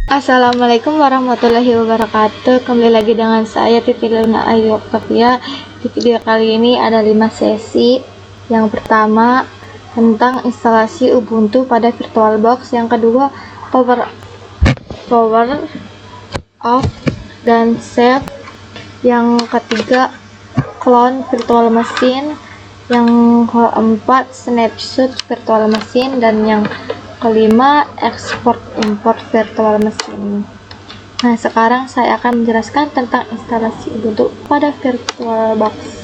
Assalamualaikum warahmatullahi wabarakatuh. Kembali lagi dengan saya Titi Luna Ayu Oktavia. Di video kali ini ada 5 sesi. Yang pertama tentang instalasi Ubuntu pada VirtualBox. Yang kedua power off dan save. Yang ketiga clone virtual machine. Yang keempat snapshot virtual machine, dan yang kelima export import virtual machine. Nah, sekarang saya akan menjelaskan tentang instalasi Ubuntu pada VirtualBox.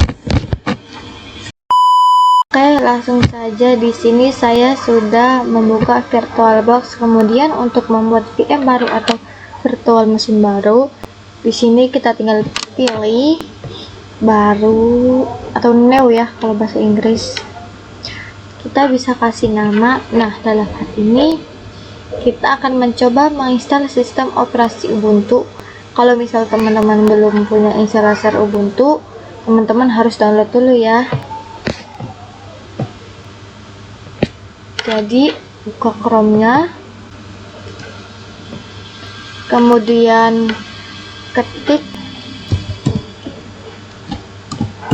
Oke, langsung saja. Di sini saya sudah membuka VirtualBox. Kemudian untuk membuat VM baru atau virtual machine baru, di sini kita tinggal pilih baru atau new ya kalau bahasa Inggris. Kita bisa kasih nama. Nah, dalam hal ini kita akan mencoba menginstal sistem operasi Ubuntu. Kalau misal teman-teman belum punya instalator Ubuntu, teman-teman harus download dulu ya. Jadi buka Chrome-nya, kemudian ketik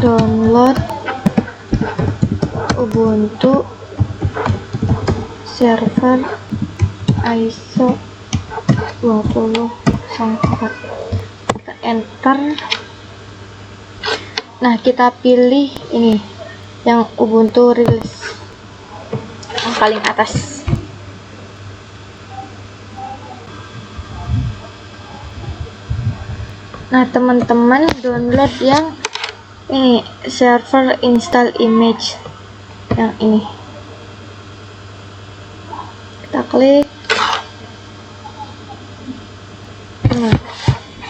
download Ubuntu server ISO 2004, enter. Nah, kita pilih ini yang Ubuntu release yang paling atas. Nah, teman-teman download yang ini server install image yang ini. Kita klik. Nah,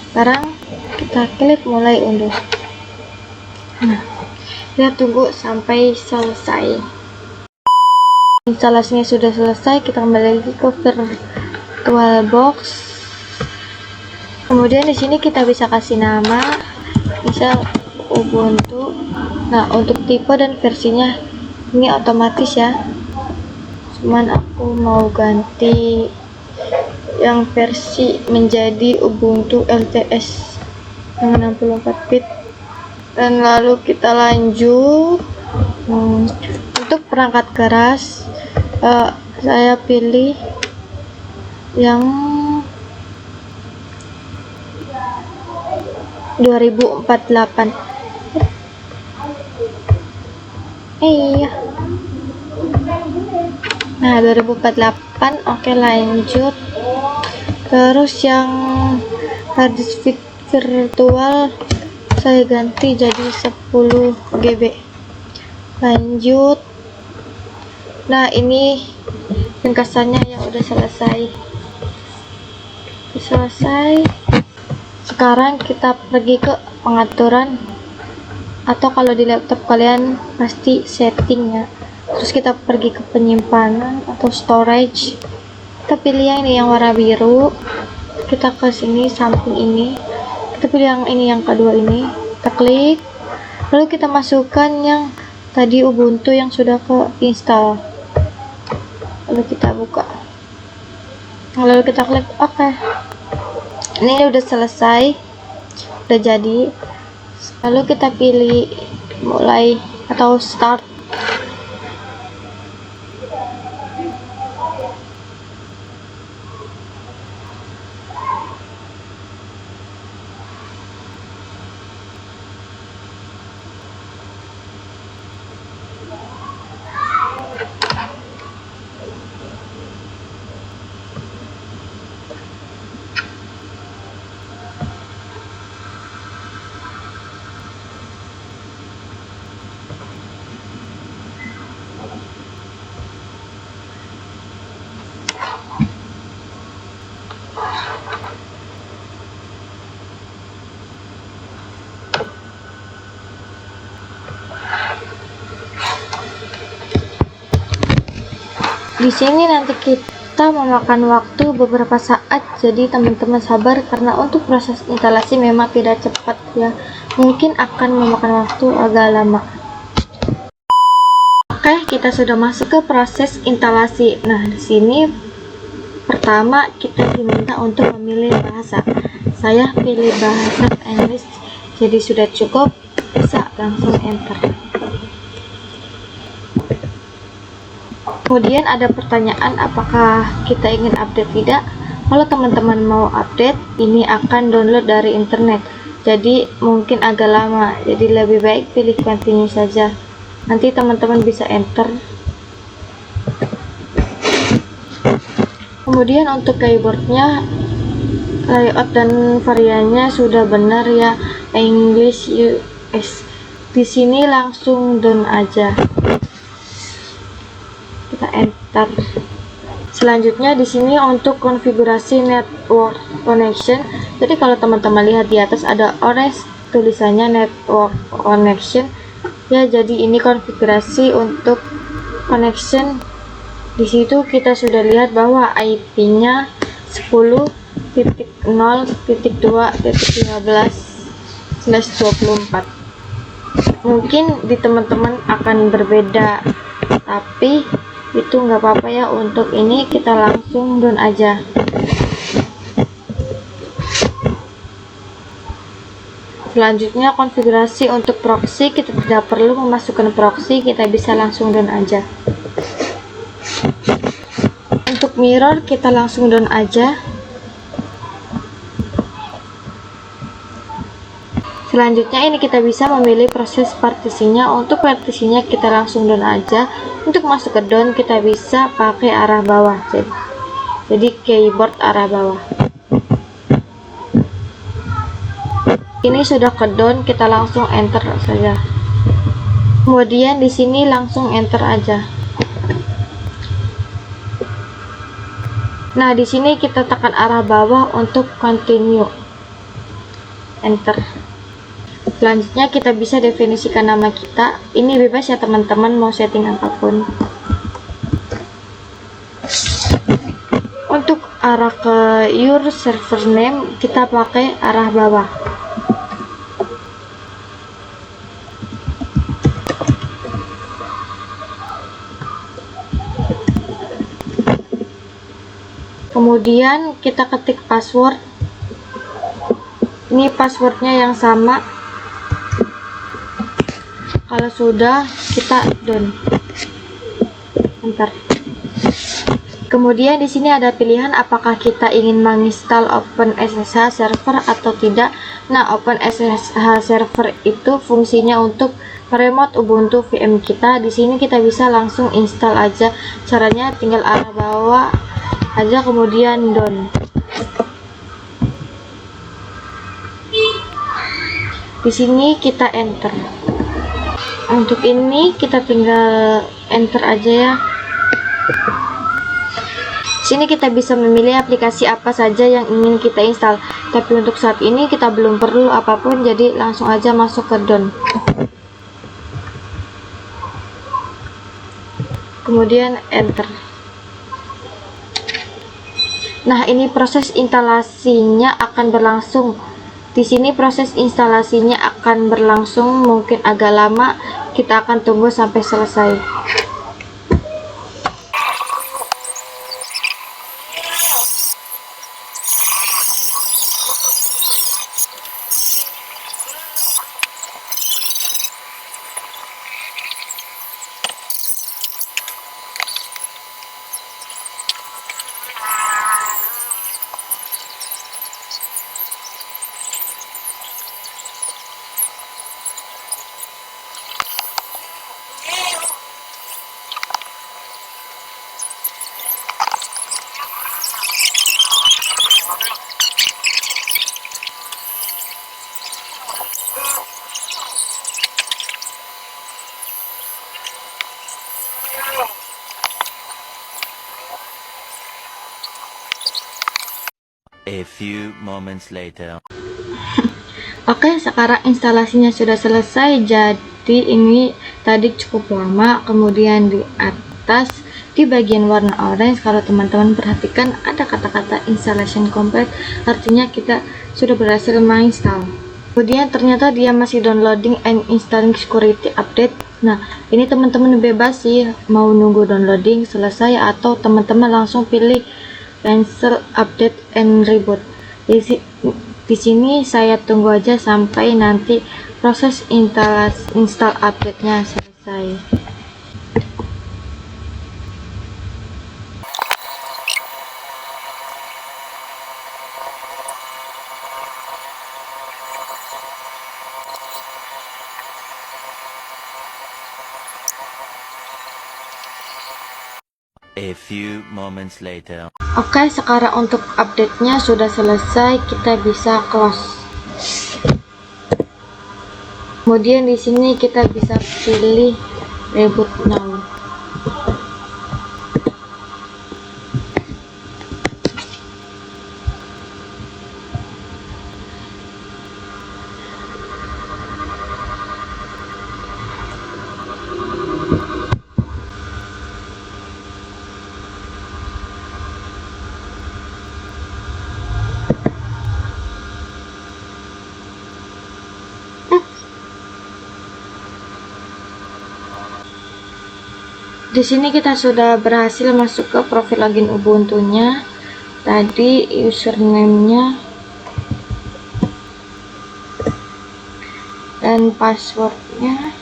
sekarang kita klik mulai unduh. Nah, kita tunggu sampai selesai. Instalasinya sudah selesai, kita kembali lagi ke VirtualBox. Kemudian di sini kita bisa kasih nama, misal Ubuntu. Nah, untuk tipe dan versinya ini otomatis ya, cuman aku mau ganti yang versi menjadi Ubuntu LTS yang 64 bit. Dan lalu kita lanjut. Untuk perangkat keras saya pilih yang 2048. Iya. Nah, 2048. Oke, lanjut. Terus yang harddisk virtual saya ganti jadi 10 GB. Lanjut. Nah, ini ringkasannya yang udah selesai. Sekarang kita pergi ke pengaturan, atau kalau di laptop kalian pasti setting ya. Terus kita pergi ke penyimpanan atau storage. Kita pilih yang ini yang warna biru. Kita ke sini samping ini. Kita pilih yang ini yang kedua ini. Kita klik. Lalu kita masukkan yang tadi Ubuntu yang sudah ke install. Lalu kita buka. Lalu kita klik oke. Ini udah selesai. Udah jadi. Lalu kita pilih mulai atau start. Di sini nanti kita memakan waktu beberapa saat, jadi teman-teman sabar karena untuk proses instalasi memang tidak cepat ya, mungkin akan memakan waktu agak lama. Oke, kita sudah masuk ke proses instalasi. Nah, di sini Pertama, kita diminta untuk memilih bahasa. Saya pilih bahasa Inggris, jadi sudah cukup, bisa langsung enter. Kemudian ada pertanyaan apakah kita ingin update tidak. Kalau teman-teman mau update, ini akan download dari internet, jadi mungkin agak lama, jadi lebih baik pilih continue saja. Nanti teman-teman bisa enter. Kemudian untuk keyboardnya, layout dan variannya sudah benar ya, English US. Di sini langsung down aja, kita enter. Selanjutnya di sini untuk konfigurasi network connection. Jadi kalau teman-teman lihat di atas ada orange tulisannya network connection ya, jadi ini konfigurasi untuk connection. Di situ kita sudah lihat bahwa IP-nya 10.0.2.15/24. Mungkin di teman-teman akan berbeda, tapi itu nggak apa-apa ya. Untuk ini kita langsung down aja. Selanjutnya konfigurasi untuk proxy, kita tidak perlu memasukkan proxy, kita bisa langsung down aja. Untuk mirror kita langsung down aja. Selanjutnya ini kita bisa memilih proses partisinya. Untuk partisinya kita langsung down aja. Untuk masuk ke down kita bisa pakai arah bawah, jadi keyboard arah bawah. Ini sudah ke down, kita langsung enter saja. Kemudian di sini langsung enter aja. Nah, di sini kita tekan arah bawah untuk continue, enter. Selanjutnya kita bisa definisikan nama kita. Ini bebas ya teman-teman, mau setting apapun. Untuk arah ke your server name kita pakai arah bawah. Kemudian kita ketik password. Ini passwordnya yang sama. Kalau sudah, kita down, enter. Kemudian di sini ada pilihan apakah kita ingin menginstal OpenSSH server atau tidak. Nah, OpenSSH server itu fungsinya untuk meremote Ubuntu VM kita. Di sini kita bisa langsung install aja. Caranya tinggal arah bawah aja, kemudian down. Di sini kita enter. Untuk ini kita tinggal enter aja ya. Sini kita bisa memilih aplikasi apa saja yang ingin kita install. Tapi untuk saat ini kita belum perlu apapun, jadi langsung aja masuk ke down. Kemudian enter. Nah, ini proses instalasinya akan berlangsung. Di sini proses instalasinya akan berlangsung mungkin agak lama. Kita akan tunggu sampai selesai. A few moments later. Oke, sekarang instalasinya sudah selesai. Jadi ini tadi cukup lama. Kemudian di atas di bagian warna orange, kalau teman-teman perhatikan ada kata-kata installation complete, artinya kita sudah berhasil menginstal. Kemudian ternyata dia masih downloading and installing security update. Nah, ini teman-teman bebas sih mau nunggu downloading selesai atau teman-teman langsung pilih cancel update and reboot. Di sini saya tunggu aja sampai nanti proses install update-nya selesai. A few moments later. Oke, sekarang untuk update-nya sudah selesai, kita bisa close. Kemudian di sini kita bisa pilih reboot now. Di sini kita sudah berhasil masuk ke profil login Ubuntu-nya. Tadi username-nya dan password-nya.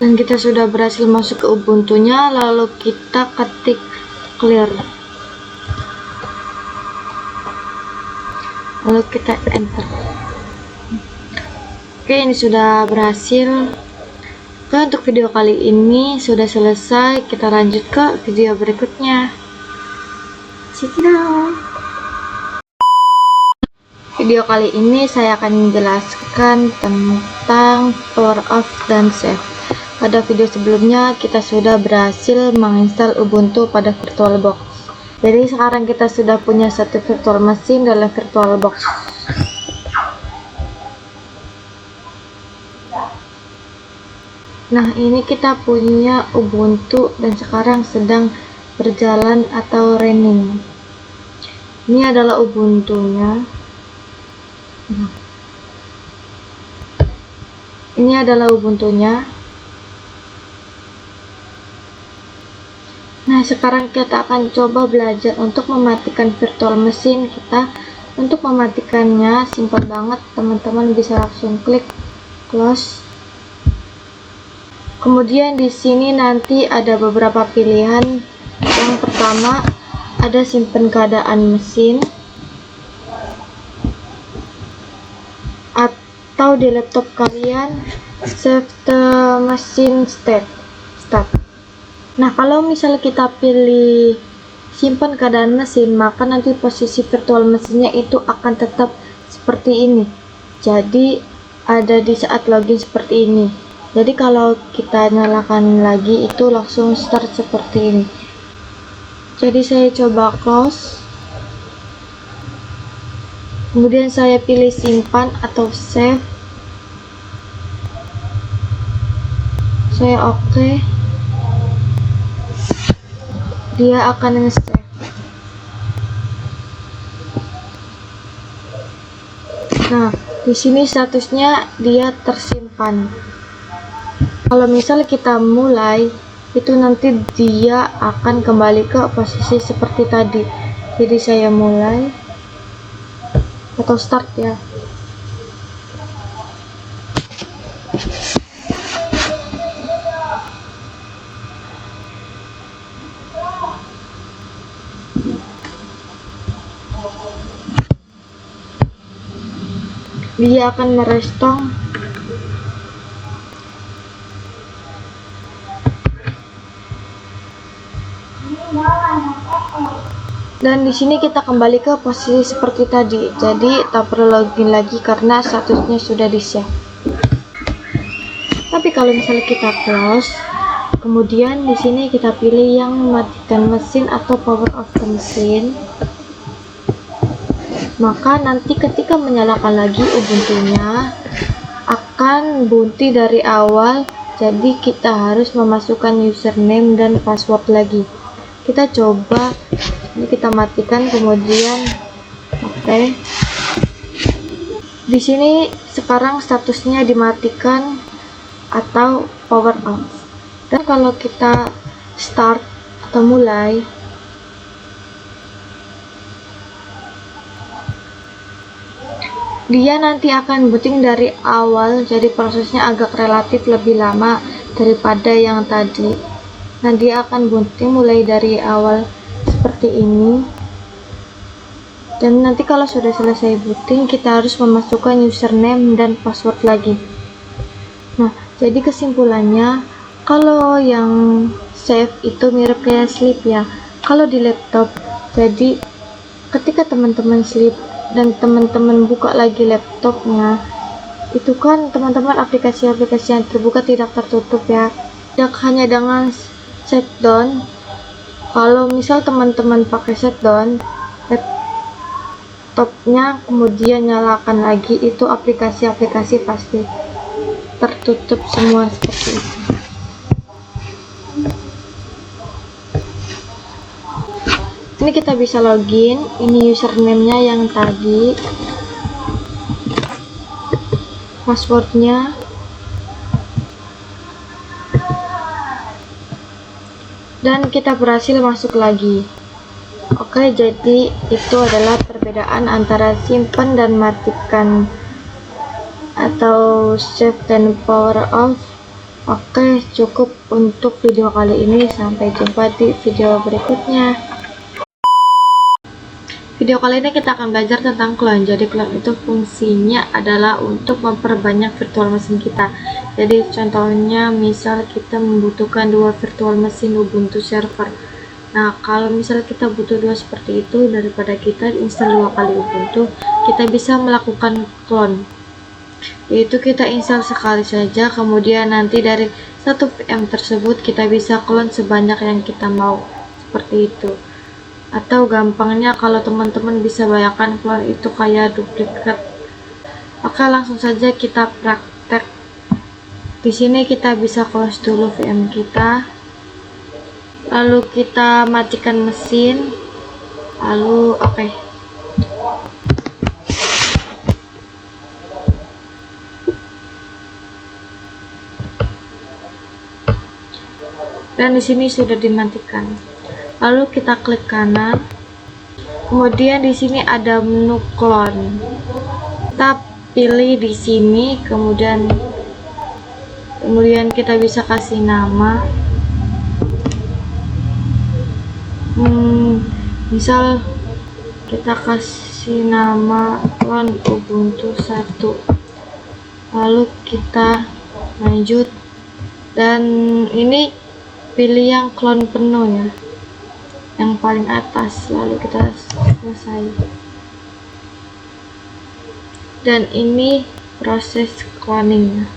Dan kita sudah berhasil masuk ke Ubuntu-nya, lalu kita ketik clear, lalu kita enter. Oke, ini sudah berhasil. Oke, untuk video kali ini sudah selesai, kita lanjut ke video berikutnya. Sit down. Video kali ini saya akan menjelaskan tentang power off dan save. Pada video sebelumnya kita sudah berhasil menginstal Ubuntu pada VirtualBox. Jadi sekarang kita sudah punya satu virtual machine dalam VirtualBox. Nah, ini kita punya Ubuntu dan sekarang sedang berjalan atau running. Ini adalah Ubuntu-nya. Ini adalah Ubuntu-nya. Nah, sekarang kita akan coba belajar untuk mematikan virtual machine kita. Untuk mematikannya simpel banget, teman-teman bisa langsung klik close. Kemudian di sini nanti ada beberapa pilihan. Yang pertama ada simpan keadaan mesin, atau di laptop kalian save the machine state. Nah, kalau misalnya kita pilih simpan keadaan mesin, maka nanti posisi virtual mesinnya itu akan tetap seperti ini. Jadi ada di saat login seperti ini. Jadi kalau kita nyalakan lagi itu langsung start seperti ini. Jadi saya coba close. Kemudian saya pilih simpan atau save. Saya oke. Dia akan nge-save. Nah, di sini statusnya dia tersimpan. Kalau misal kita mulai, itu nanti dia akan kembali ke posisi seperti tadi. Jadi saya mulai atau start ya. Dia akan merestore. Dan di sini kita kembali ke posisi seperti tadi. Jadi tak perlu login lagi karena statusnya sudah di-save. Tapi kalau misalnya kita close, kemudian di sini kita pilih yang mematikan mesin atau power off the machine, maka nanti ketika menyalakan lagi Ubuntu-nya akan bunyi dari awal. Jadi kita harus memasukkan username dan password lagi. Kita coba, ini kita matikan, kemudian oke. Oke. Di sini sekarang statusnya dimatikan atau power off. Dan kalau kita start atau mulai, dia nanti akan booting dari awal, jadi prosesnya agak relatif lebih lama daripada yang tadi. Nah, dia akan booting mulai dari awal seperti ini. Dan nanti kalau sudah selesai booting, kita harus memasukkan username dan password lagi. Nah, jadi kesimpulannya, kalau yang save itu mirip kayak sleep ya. Kalau di laptop, jadi ketika teman-teman sleep dan teman-teman buka lagi laptopnya, itu kan teman-teman aplikasi-aplikasi yang terbuka tidak tertutup ya. Tidak hanya dengan shutdown. Kalau misal teman-teman pakai shutdown, laptopnya kemudian nyalakan lagi, itu aplikasi-aplikasi pasti tertutup semua seperti itu. Ini kita bisa login, ini username-nya yang tadi, passwordnya, dan kita berhasil masuk lagi. Oke, jadi itu adalah perbedaan antara simpan dan matikan atau save dan power off. Oke, cukup untuk video kali ini. Sampai jumpa di video berikutnya. Video kali ini kita akan belajar tentang clone. Jadi clone itu fungsinya adalah untuk memperbanyak virtual mesin kita. Jadi contohnya misal kita membutuhkan 2 virtual mesin Ubuntu server. Nah, kalau misal kita butuh 2 seperti itu, daripada kita install 2 kali Ubuntu, kita bisa melakukan clone. Yaitu kita install sekali saja, kemudian nanti dari 1 VM tersebut kita bisa clone sebanyak yang kita mau. Seperti itu. Atau gampangnya kalau teman-teman bisa bayangkan clone itu kayak duplikat. Oke, langsung saja kita praktek. Di sini kita bisa close dulu VM kita. Lalu kita matikan mesin. Lalu oke. Dan di sini sudah dimatikan. Lalu kita klik kanan, kemudian di sini ada menu clone. Kita pilih di sini, kemudian kita bisa kasih nama. Misal kita kasih nama clone Ubuntu 1. Lalu kita lanjut, dan ini pilih yang clone penuh ya, yang paling atas. Lalu kita selesai, dan ini proses cloning.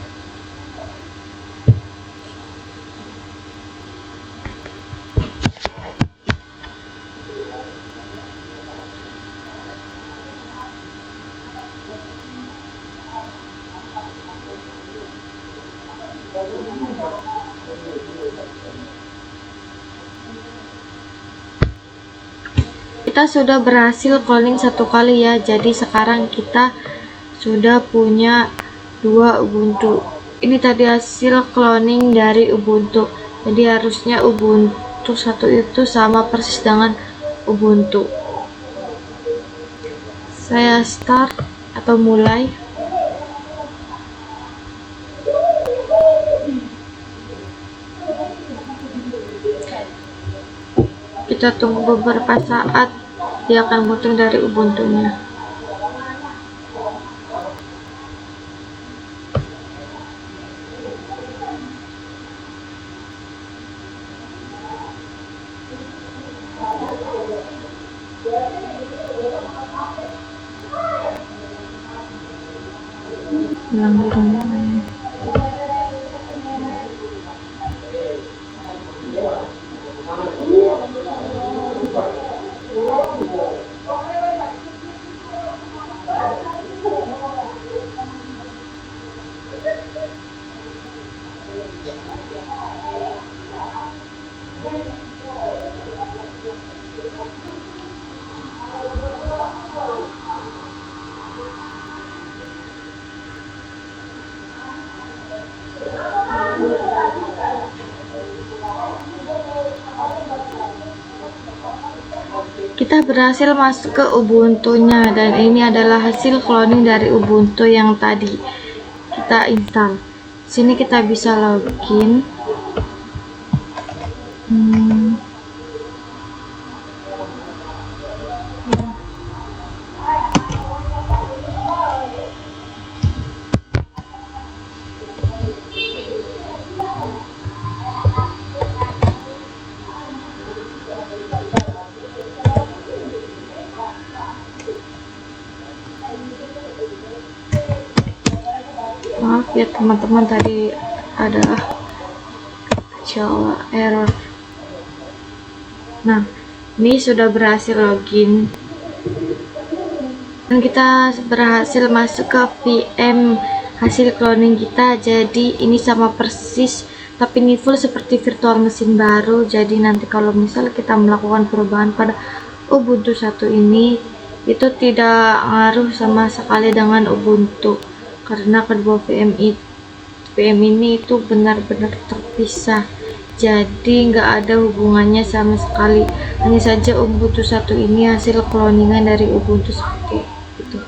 Kita sudah berhasil cloning 1 kali ya, jadi sekarang kita sudah punya 2 Ubuntu. Ini tadi hasil cloning dari Ubuntu, jadi harusnya Ubuntu 1 itu sama persis dengan Ubuntu. Saya start atau mulai. Kita tunggu beberapa saat, dia akan booting dari Ubuntunya. Ulang dulu. kita berhasil masuk ke Ubuntu-nya, dan ini adalah hasil cloning dari Ubuntu yang tadi kita install. Sini kita bisa login. Maaf ya teman-teman, tadi ada kecewa error. Nah, ini sudah berhasil login dan kita berhasil masuk ke VM hasil cloning kita. Jadi ini sama persis, tapi ini full seperti virtual mesin baru. Jadi nanti kalau misal kita melakukan perubahan pada Ubuntu 1 ini, itu tidak ngaruh sama sekali dengan Ubuntu, karena kedua VM ini itu benar-benar terpisah, jadi nggak ada hubungannya sama sekali. Hanya saja Ubuntu 1 ini hasil cloningan dari Ubuntu seperti itu.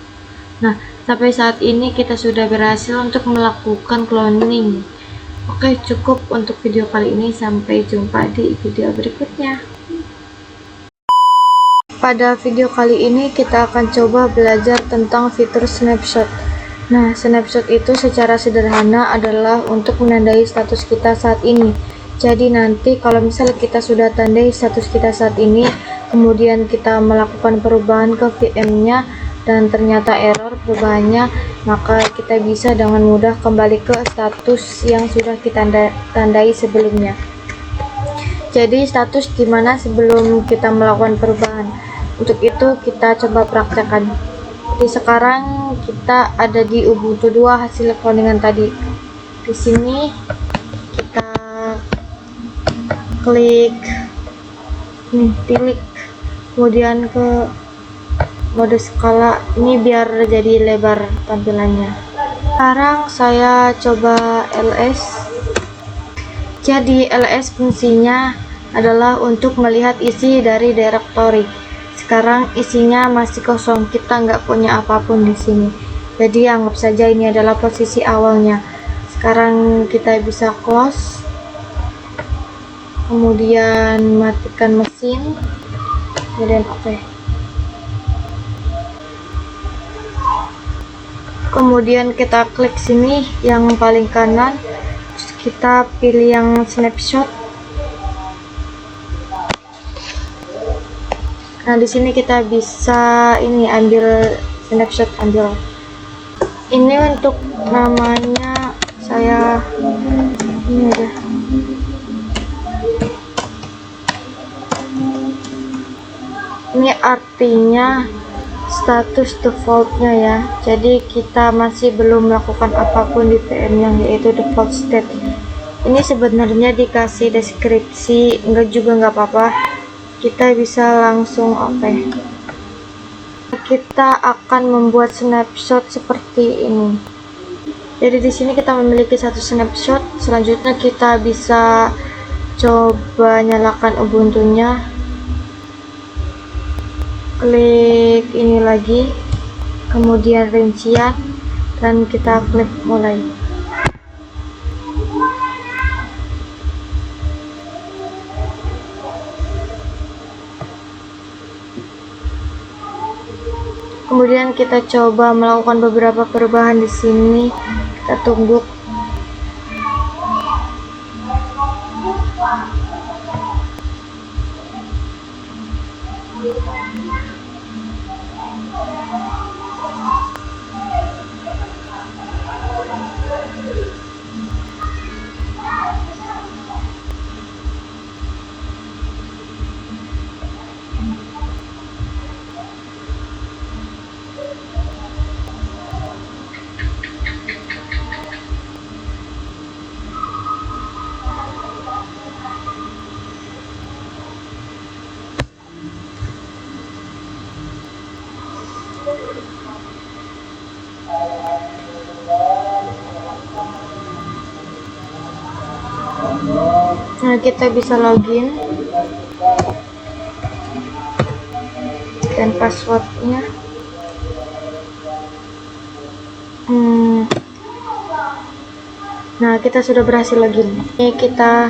Nah, sampai saat ini kita sudah berhasil untuk melakukan cloning. Oke, cukup untuk video kali ini. Sampai jumpa di video berikutnya. Pada video kali ini kita akan coba belajar tentang fitur snapshot. Nah, snapshot itu secara sederhana adalah untuk menandai status kita saat ini. Jadi nanti kalau misalnya kita sudah tandai status kita saat ini, kemudian kita melakukan perubahan ke VM-nya dan ternyata error perubahannya, maka kita bisa dengan mudah kembali ke status yang sudah kita tandai sebelumnya. Jadi status dimana sebelum kita melakukan perubahan. Untuk itu kita coba praktekkan. Jadi sekarang kita ada di Ubuntu 2 hasil cloningan tadi. Di sini kita klik tilik, kemudian ke mode skala ini biar jadi lebar tampilannya. Sekarang saya coba ls. Jadi ls fungsinya adalah untuk melihat isi dari directory. Sekarang isinya masih kosong, kita nggak punya apapun di sini. Jadi anggap saja ini adalah posisi awalnya. Sekarang kita bisa close, kemudian matikan mesin, kemudian oke. Kemudian kita klik sini yang paling kanan, terus kita pilih yang snapshot. Nah, di sini kita bisa ambil snapshot, ini untuk namanya saya ini aja. Ini artinya status defaultnya ya. Jadi kita masih belum melakukan apapun di VM yang yaitu default state. Ini sebenarnya dikasih deskripsi, enggak juga nggak apa-apa. Kita bisa langsung kita akan membuat snapshot seperti ini. Jadi di sini kita memiliki satu snapshot. Selanjutnya kita bisa coba nyalakan Ubuntu-nya, klik ini lagi, kemudian rincian, dan kita klik mulai. Kemudian kita coba melakukan beberapa perubahan di sini. Kita tunggu. Nah, kita bisa login. dan passwordnya. Nah, kita sudah berhasil login. Ini kita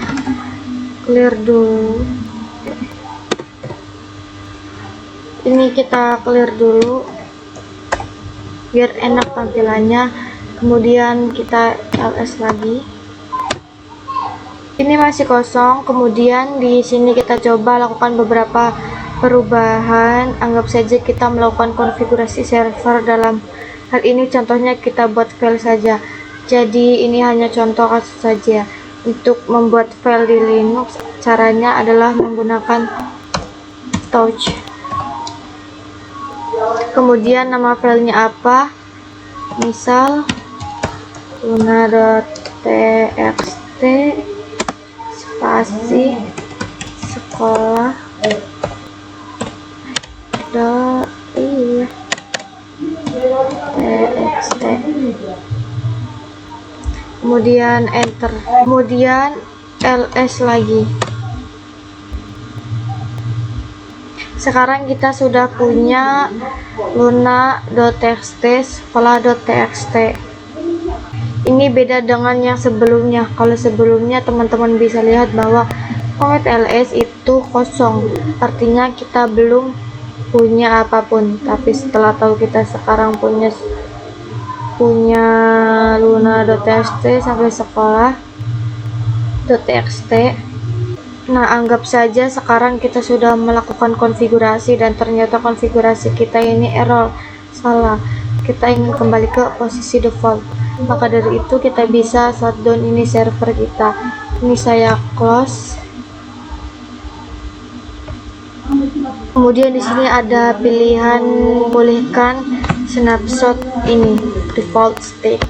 clear dulu. Biar enak tampilannya. Kemudian kita ls lagi. Ini masih kosong. Kemudian di sini kita coba lakukan beberapa perubahan. Anggap saja kita melakukan konfigurasi server. Dalam hal ini contohnya kita buat file saja. Jadi ini hanya contoh kasus saja. Untuk membuat file di Linux, caranya adalah menggunakan touch. Kemudian nama filenya apa? Misal luna.txt spasi sekolah txt. Kemudian enter, kemudian ls lagi. Sekarang kita sudah punya luna.txt sekolah.txt. Ini beda dengan yang sebelumnya. Kalau sebelumnya teman-teman bisa lihat bahwa commit ls itu kosong, artinya kita belum punya apapun. Tapi setelah tahu kita sekarang punya luna.txt sampai sekolah.txt. Nah, anggap saja sekarang kita sudah melakukan konfigurasi dan ternyata konfigurasi kita ini error, salah. Kita ingin kembali ke posisi default. Maka dari itu kita bisa shutdown ini server kita. Ini saya close. Kemudian di sini ada pilihan pulihkan snapshot ini default state.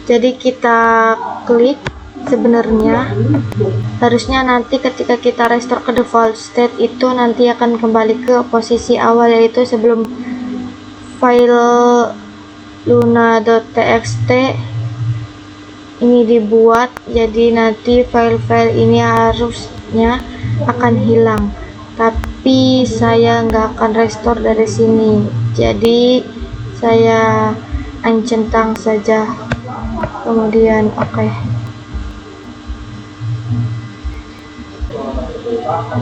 Jadi kita klik. Sebenarnya harusnya nanti ketika kita restore ke default state itu nanti akan kembali ke posisi awal, yaitu sebelum file luna.txt ini dibuat. Jadi nanti file-file ini harusnya akan hilang, tapi saya nggak akan restore dari sini, jadi saya uncentang saja. Kemudian oke.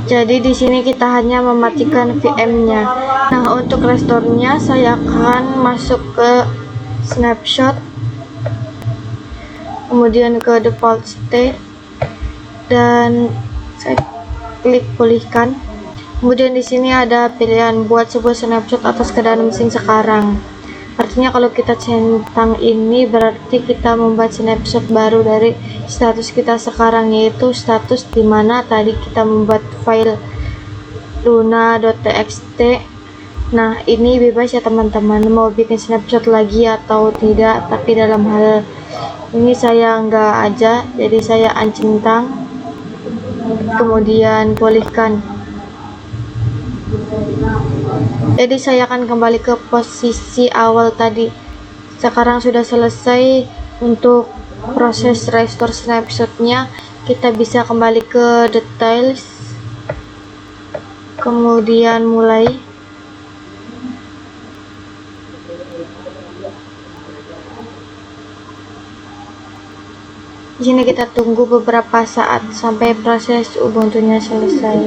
Jadi di sini kita hanya mematikan VM-nya. Nah, untuk restore-nya saya akan masuk ke snapshot, kemudian ke default state, dan saya klik pulihkan. Kemudian di sini ada pilihan buat sebuah snapshot atas keadaan mesin sekarang. Artinya kalau kita centang ini berarti kita membuat snapshot baru dari status kita sekarang, yaitu status dimana tadi kita membuat file luna.txt. Nah, ini bebas ya teman-teman, mau bikin snapshot lagi atau tidak, tapi dalam hal ini saya enggak aja, jadi saya uncentang, kemudian pulihkan. Jadi saya akan kembali ke posisi awal tadi. Sekarang sudah selesai untuk proses restore snapshotnya. Kita bisa kembali ke details, kemudian mulai. Di sini kita tunggu beberapa saat sampai proses Ubuntu-nya selesai.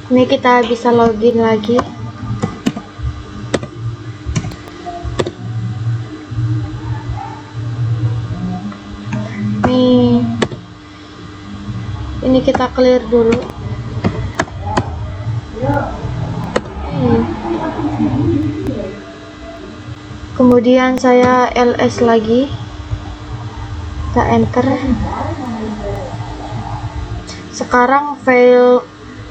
Ini kita bisa login lagi. Ini kita clear dulu. Kemudian saya ls lagi, kita enter. Sekarang file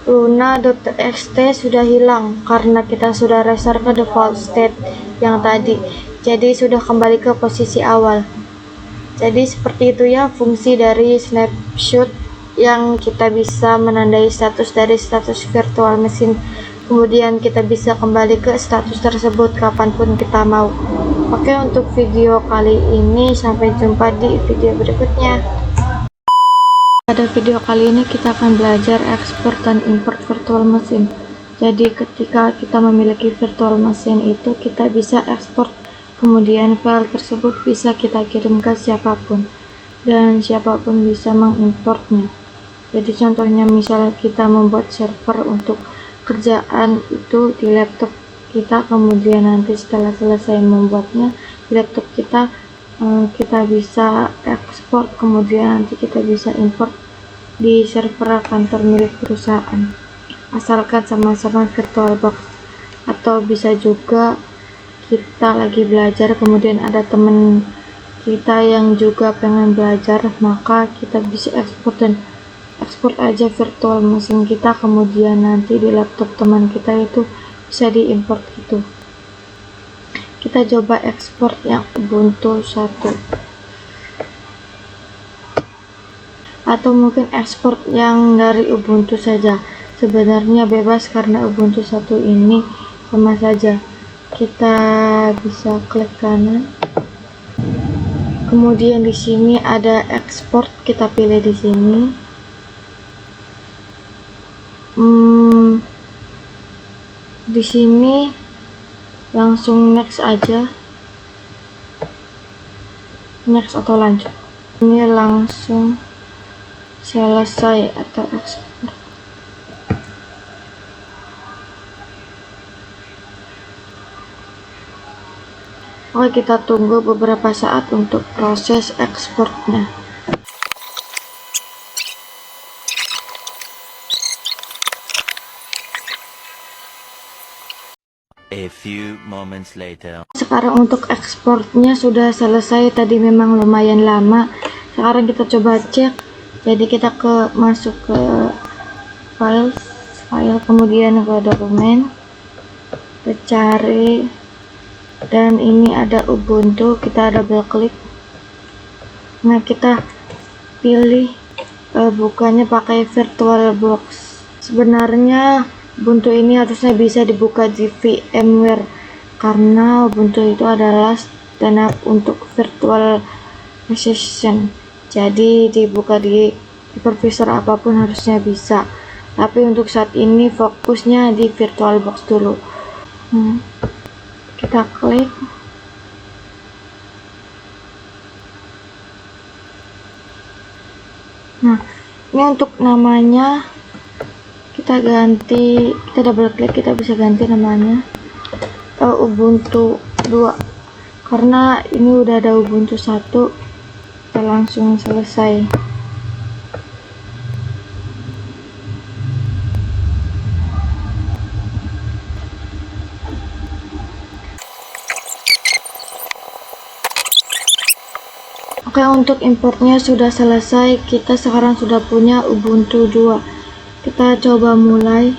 luna.txt sudah hilang karena kita sudah reset ke default state yang tadi, jadi sudah kembali ke posisi awal. Jadi seperti itu ya fungsi dari snapshot, yang kita bisa menandai status dari status virtual machine, kemudian kita bisa kembali ke status tersebut kapanpun kita mau. Oke, untuk video kali ini sampai jumpa di video berikutnya. Pada video kali ini kita akan belajar ekspor dan import virtual machine. Jadi ketika kita memiliki virtual machine itu kita bisa ekspor, kemudian file tersebut bisa kita kirim ke siapapun dan siapapun bisa mengimportnya. Jadi contohnya misalnya kita membuat server untuk kerjaan itu di laptop kita, kemudian nanti setelah selesai membuatnya di laptop kita, kita bisa ekspor, kemudian nanti kita bisa import di server kantor milik perusahaan, asalkan sama-sama VirtualBox. Atau bisa juga kita lagi belajar, kemudian ada temen kita yang juga pengen belajar, maka kita bisa ekspor aja virtual machine kita, kemudian nanti di laptop teman kita itu bisa diimport gitu. Kita coba ekspor yang Ubuntu 1, atau mungkin ekspor yang dari Ubuntu saja. Sebenarnya bebas karena Ubuntu 1 ini sama saja. Kita bisa klik kanan, kemudian di sini ada ekspor, kita pilih di sini. Di sini langsung next aja, next atau lanjut. Ini langsung selesai atau ekspor. Oke, kita tunggu beberapa saat untuk proses ekspornya. A few moments later. Sekarang untuk ekspornya sudah selesai, tadi memang lumayan lama. Sekarang kita coba cek. Jadi kita masuk ke file, kemudian ke dokumen, kita cari, dan ini ada Ubuntu, kita double klik. Nah, kita pilih bukanya pakai VirtualBox. Sebenarnya Ubuntu ini harusnya bisa dibuka di VMware karena Ubuntu itu adalah standar untuk virtual machine. Jadi dibuka di hypervisor apapun harusnya bisa. Tapi untuk saat ini fokusnya di VirtualBox dulu. Kita klik. Nah, ini untuk namanya kita ganti, kita double klik, kita bisa ganti namanya Ubuntu 2 karena ini udah ada Ubuntu 1. Kita langsung selesai. Oke, untuk importnya sudah selesai. Kita sekarang sudah punya Ubuntu 2. Kita coba mulai.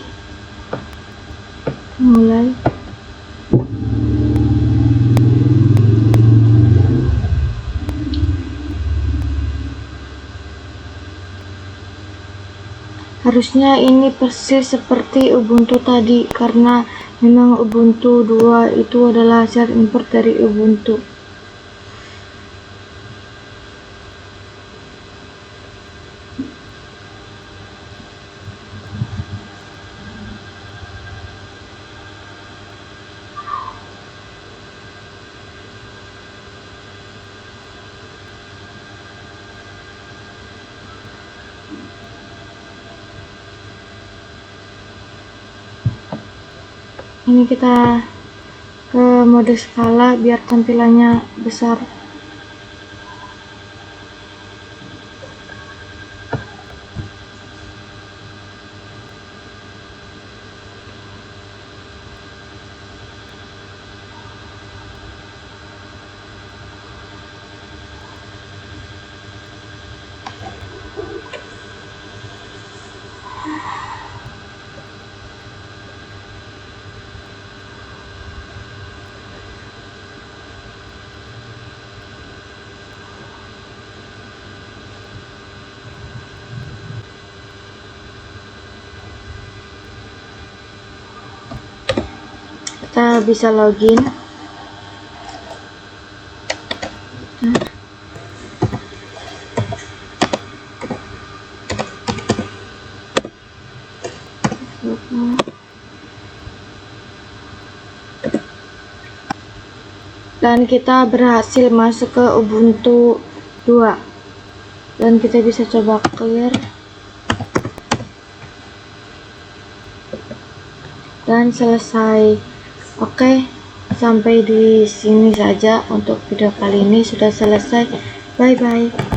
Harusnya ini persis seperti Ubuntu tadi karena memang Ubuntu 2 itu adalah hasil import dari Ubuntu. Ini kita ke mode skala biar tampilannya besar. Kita bisa login. Dan kita berhasil masuk ke Ubuntu 2 dan kita bisa coba clear dan selesai. Oke, sampai di sini saja untuk video kali ini, sudah selesai. Bye bye.